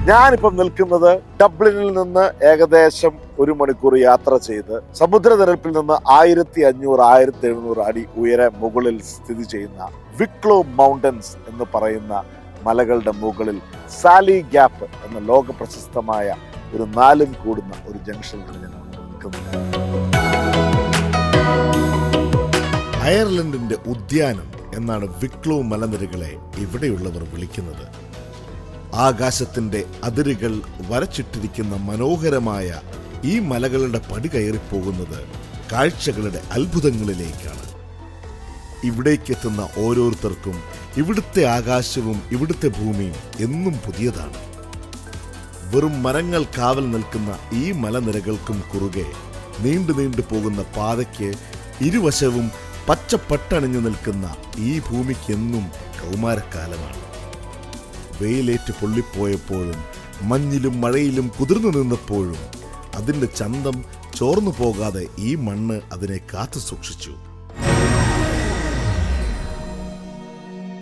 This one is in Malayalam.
ഞാനിപ്പം നിൽക്കുന്നത് ഡബ്ലിനിൽ നിന്ന് ഏകദേശം 1 മണിക്കൂർ യാത്ര ചെയ്ത് സമുദ്രനിരപ്പിൽ നിന്ന് 1500-1700 അടി ഉയരെ മുകളിൽ സ്ഥിതി ചെയ്യുന്ന വിക്ലോ മൗണ്ടൻസ് എന്ന് പറയുന്ന മലകളുടെ മുകളിൽ സാലി ഗ്യാപ്പ് എന്ന ലോക പ്രശസ്തമായ ഒരു 4 കൂടുന്ന ഒരു ജംഗ്ഷനിലാണ് ഞാൻ നിൽക്കുന്നത്. അയർലൻഡിന്റെ ഉദ്യാനം എന്നാണ് വിക്ലോ മലനിരകളെ ഇവിടെയുള്ളവർ വിളിക്കുന്നത്. ആകാശത്തിന്റെ അതിരുകൾ വരച്ചിട്ടിരിക്കുന്ന മനോഹരമായ ഈ മലകളുടെ പടി കയറിപ്പോകുന്നത് കാഴ്ചകളുടെ അത്ഭുതങ്ങളിലേക്കാണ്. ഇവിടേക്കെത്തുന്ന ഓരോരുത്തർക്കും ഇവിടുത്തെ ആകാശവും ഇവിടുത്തെ ഭൂമിയും എന്നും പുതിയതാണ്. വെറും മരങ്ങൾ കാവൽ നിൽക്കുന്ന ഈ മലനിരകൾക്കും കുറുകെ നീണ്ടു പോകുന്ന പാതയ്ക്ക് ഇരുവശവും പച്ചപ്പട്ടണിഞ്ഞു നിൽക്കുന്ന ഈ ഭൂമിക്കെന്നും കൗമാരക്കാലമാണ്. വെയിലേറ്റ് പൊള്ളിപ്പോയപ്പോഴും മഞ്ഞിലും മഴയിലും കുതിർന്നു നിന്നപ്പോഴും അതിൻ്റെ ചന്തം ചോർന്നു പോകാതെ ഈ മണ്ണ് അതിനെ കാത്തു സൂക്ഷിച്ചു.